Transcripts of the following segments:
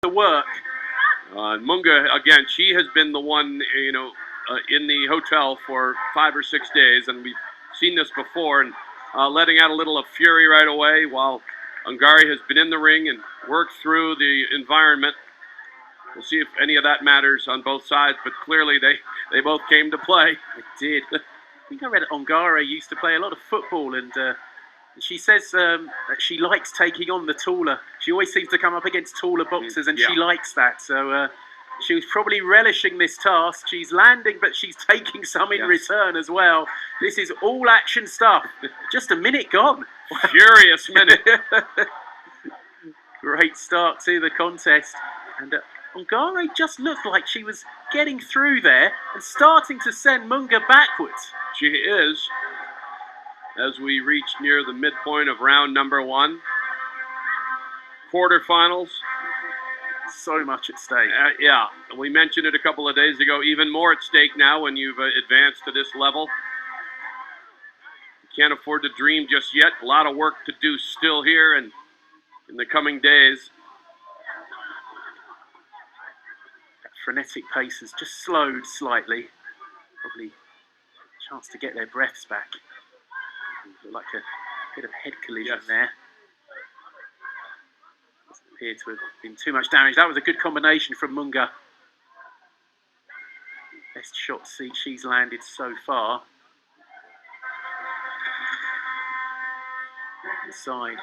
to work. Munga, again, she has been the one, you know, in the hotel for 5 or 6 days, and we've seen this before, and letting out a little of fury right away, while ONGARE has been in the ring and worked through the environment. We'll see if any of that matters on both sides, but clearly they both came to play. They did. I think I read ONGARE used to play a lot of football, and she says that she likes taking on the taller. She always seems to come up against taller boxers, and she likes that. So she was probably relishing this task. She's landing, but she's taking some in return as well. This is all action stuff. Just a minute gone. Furious minute. Great start to the contest. And ONGARE just looked like she was getting through there and starting to send Munga backwards. She is, as we reach near the midpoint of round number 1. Quarterfinals. So much at stake. Yeah, we mentioned it a couple of days ago. Even more at stake now when you've advanced to this level. You can't afford to dream just yet. A lot of work to do still here and in the coming days. That frenetic pace has just slowed slightly. Probably a chance to get their breaths back. Looked like a bit of head collision there. Doesn't appear to have been too much damage. That was a good combination from Munga. Best shot she's landed so far. Inside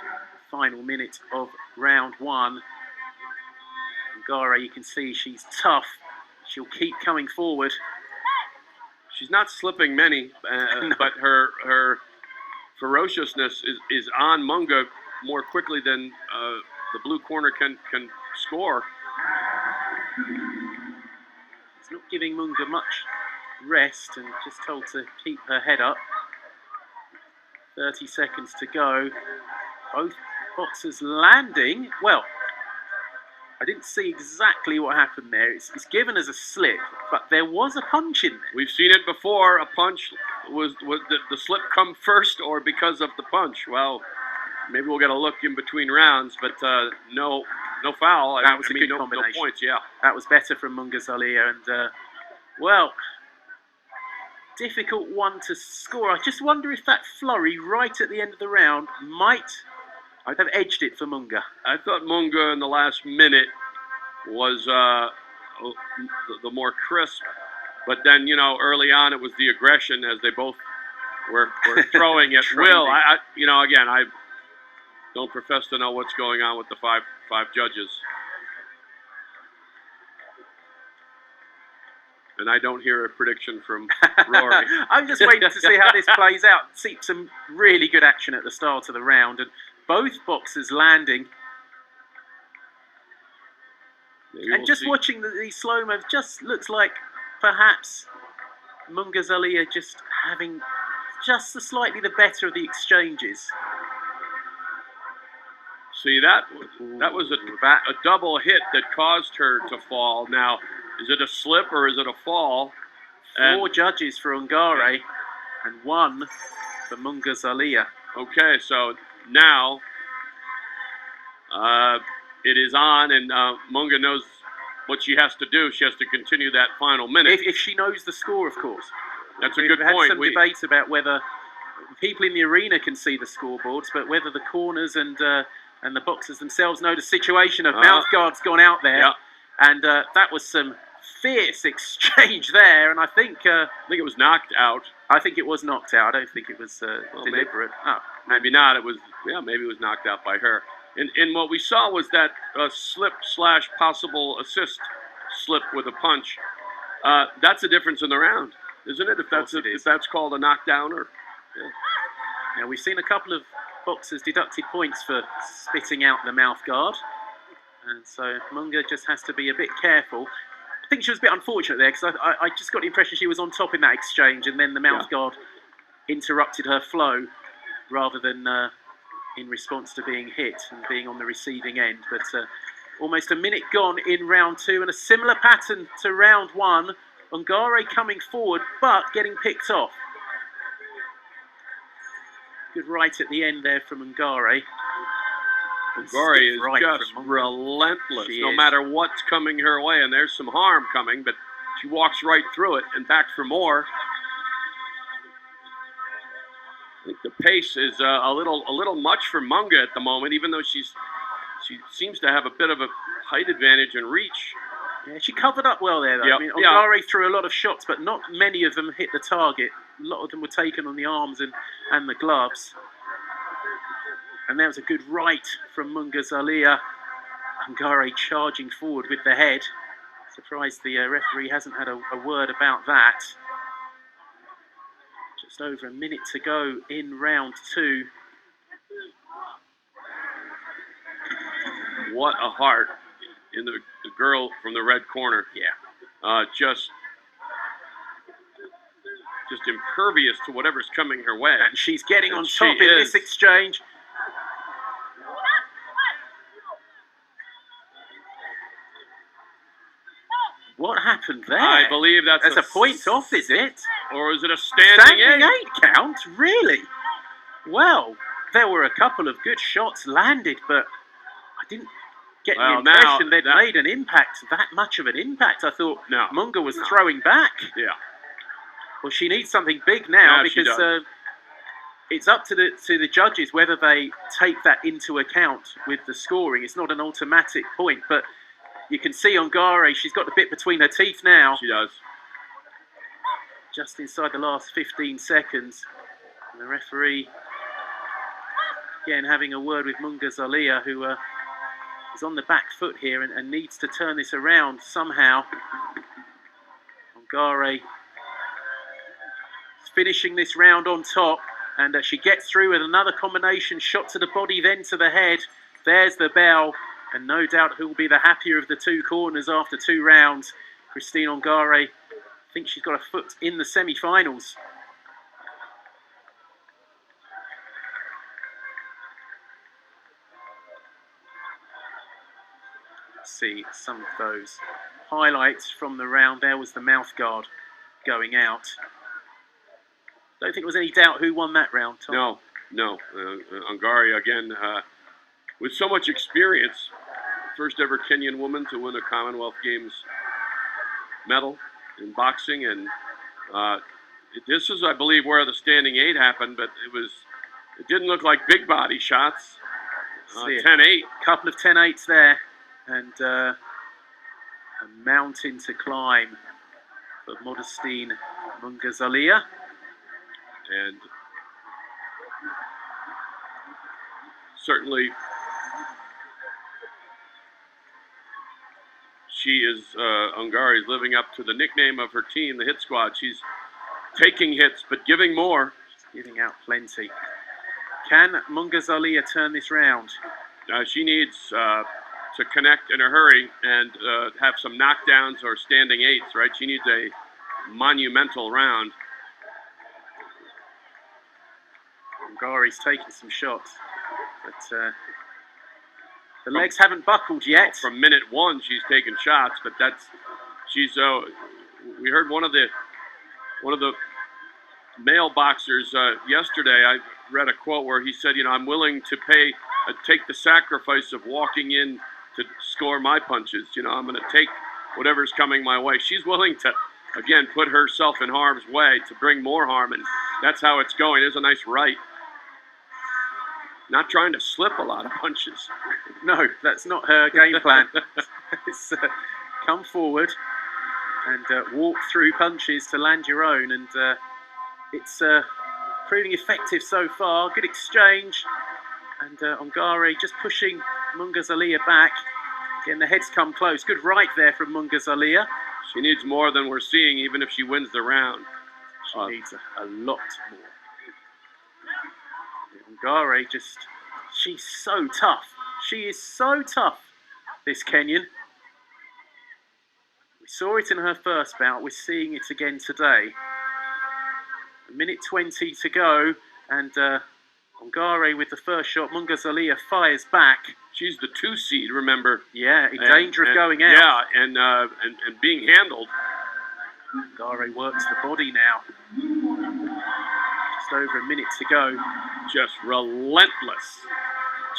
final minute of round 1. ONGARE, you can see she's tough. She'll keep coming forward. She's not slipping many, No. but her ferociousness is on Munga more quickly than the blue corner can score. It's not giving Munga much rest and just told to keep her head up. 30 seconds to go. Both boxers landing. Well, I didn't see exactly what happened there. It's given as a slip, but there was a punch in there. We've seen it before. A punch was the slip come first or because of the punch? Well, maybe we'll get a look in between rounds, but no foul. That was a good combination. No points, yeah. That was better from Munga Zalia, and well, difficult one to score. I just wonder if that flurry right at the end of the round might have edged it for Munga. I thought Munga in the last minute was the more crisp, but then, you know, early on it was the aggression as they both were throwing at will. I again, I don't profess to know what's going on with the five judges. And I don't hear a prediction from Rory. I'm just waiting to see how this plays out. See some really good action at the start of the round, and both boxers landing. Maybe and just watching the slow-mo, just looks like perhaps Munga Zalia just having just slightly the better of the exchanges. See, that was a double hit that caused her to fall. Now, is it a slip or is it a fall? 4 judges for ONGARE and 1 for Munga Zalia. Okay, so now it is on, and Munga knows what she has to do. She has to continue that final minute. If she knows the score, of course. That's a good We've had point. some debate about whether people in the arena can see the scoreboards, but whether the corners and the boxers themselves know the situation of mouth guards gone out there. Yeah. And that was some fierce exchange there, and I think it was knocked out. I think it was knocked out. I don't think it was deliberate. Maybe not. It was, maybe it was knocked out by her. And what we saw was that slip / possible assist slip with a punch. That's the difference in the round, isn't it? If that's called a knockdown or. Now we've seen a couple of boxers deducted points for spitting out the mouth guard, and so Munga just has to be a bit careful. I think she was a bit unfortunate there because I just got the impression she was on top in that exchange, and then the mouth guard interrupted her flow rather than in response to being hit and being on the receiving end. But almost a minute gone in round 2, and a similar pattern to round 1. ONGARE coming forward, but getting picked off. Good right at the end there from ONGARE. ONGARE is right just from Munga. relentless, She no is. matter what's coming her way. And there's some harm coming, but she walks right through it and back for more. I think the pace is a little much for Munga at the moment, even though she seems to have a bit of a height advantage and reach. Yeah, she covered up well there, though. Yep, I mean, yeah. ONGARE threw a lot of shots, but not many of them hit the target. A lot of them were taken on the arms and the gloves. And there was a good right from Munga Zalia. ONGARE charging forward with the head. Surprised the referee hasn't had a word about that. Just over a minute to go in round 2. What a heart in the girl from the red corner. Yeah. Just impervious to whatever's coming her way. And she's getting And on she top in is. this exchange. What happened there? I believe that's a point off, is it? Or is it a standing eight? Count? Really? Well, there were a couple of good shots landed, but I didn't get the impression they'd made an impact, that much of an impact. I thought Munga was throwing back. Yeah. Well, she needs something big now, Yeah, because it's up to the judges whether they take that into account with the scoring. It's not an automatic point, but you can see ONGARE, she's got the bit between her teeth now. She does. Just inside the last 15 seconds. And the referee, again, having a word with Munga Zalia, who is on the back foot here and needs to turn this around somehow. ONGARE is finishing this round on top, and she gets through with another combination shot to the body, then to the head. There's the bell. And no doubt who will be the happier of the two corners after 2 rounds. Christine ONGARE, I think she's got a foot in the semi-finals. Let's see some of those highlights from the round. There was the mouth guard going out. Don't think there was any doubt who won that round, Tom. No. ONGARE, again, with so much experience, first ever Kenyan woman to win a Commonwealth Games medal in boxing, and this is, I believe, where the standing 8 happened, but it didn't look like big body shots. 10-8. Couple of 10-8s there, and a mountain to climb for Modestine Munga Zalia. And certainly she is, ONGARE is living up to the nickname of her team, the Hit Squad. She's taking hits, but giving more. She's giving out plenty. Can Munga Zalia turn this round? She needs to connect in a hurry and have some knockdowns or standing 8s, right? She needs a monumental round. ONGARE's taking some shots, but the legs haven't buckled yet. From minute 1, she's taken shots, but she's. We heard one of the male boxers yesterday. I read a quote where he said, I'm willing to take the sacrifice of walking in to score my punches. I'm going to take whatever's coming my way. She's willing to, again, put herself in harm's way to bring more harm, and that's how it's going. There's a nice right. Not trying to slip a lot of punches. No, that's not her game plan. It's come forward and walk through punches to land your own, and it's proving effective so far. Good exchange, and ONGARE just pushing Munga Zalia back. Again, the head's come close. Good right there from Munga Zalia. She needs more than we're seeing, even if she wins the round. She needs a lot more. ONGARE she's so tough. She is so tough, this Kenyan. We saw it in her first bout. We're seeing it again today. A minute 20 to go, and ONGARE with the first shot. Munga Zalia fires back. She's the 2 seed, remember? Yeah, in danger of going out. Yeah, and being handled. ONGARE works the body now. Just over a minute to go. Just relentless.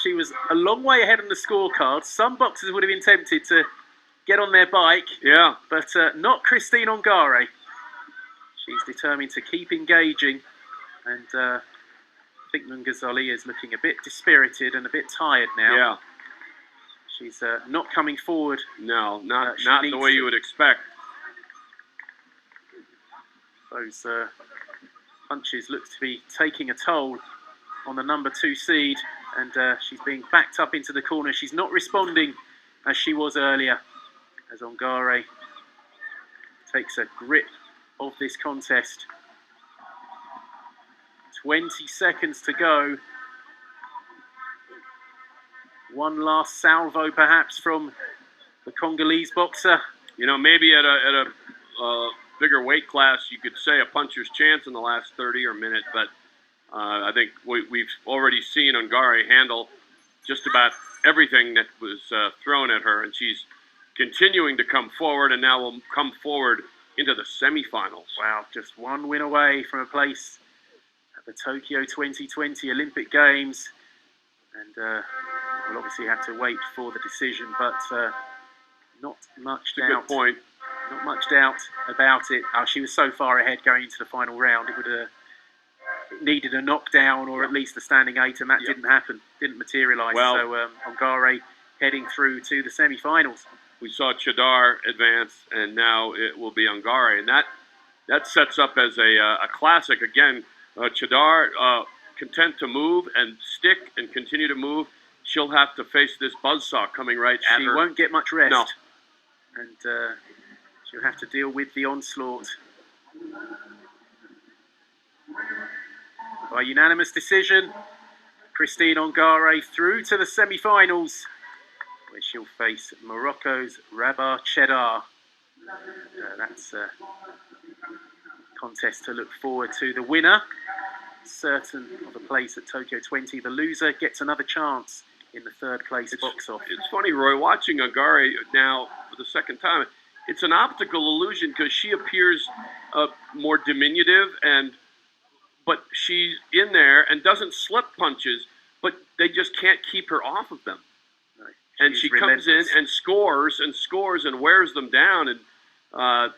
She was a long way ahead on the scorecard. Some boxers would have been tempted to get on their bike. Yeah. But not Christine ONGARE. She's determined to keep engaging. And I think MUNGA ZALIA is looking a bit dispirited and a bit tired now. Yeah. She's not coming forward. No, not the way you would expect. Those punches look to be taking a toll on the number 2 seed, and she's being backed up into the corner. She's not responding as she was earlier, as ONGARE takes a grip of this contest. 20 seconds to go. One last salvo perhaps from the Congolese boxer. You know, maybe at a bigger weight class, you could say a puncher's chance in the last 30 or minute, but I think we've already seen ONGARE handle just about everything that was thrown at her, and she's continuing to come forward, and now will come forward into the semifinals. Wow, just one win away from a place at the Tokyo 2020 Olympic Games, and we'll obviously have to wait for the decision, but not much doubt. Good point. Not much doubt about it. Oh, she was so far ahead going into the final round. It would have needed a knockdown or at least a standing 8, and that didn't happen. Didn't materialise. Well, so ONGARE heading through to the semi-finals. We saw Chadar advance, and now it will be ONGARE, and that sets up as a classic again. Chadar content to move and stick and continue to move. She'll have to face this buzzsaw coming right at her. She won't get much rest. No. And she'll have to deal with the onslaught. By unanimous decision, Christine ONGARE through to the semi-finals, where she'll face Morocco's Rabah Cheddar. That's a contest to look forward to. The winner, certain of a place at Tokyo 20. The loser gets another chance in the 3rd place box off. It's funny, Roy, watching ONGARE now for the 2nd time. It's an optical illusion because she appears more diminutive, but she's in there and doesn't slip punches, but they just can't keep her off of them. No, and she comes in and scores and wears them down, and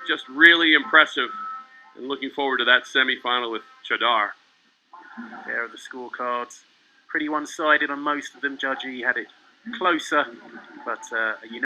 just really impressive. And looking forward to that semifinal with Chadar. There are the scorecards. Pretty one-sided on most of them. Judgy had it closer, but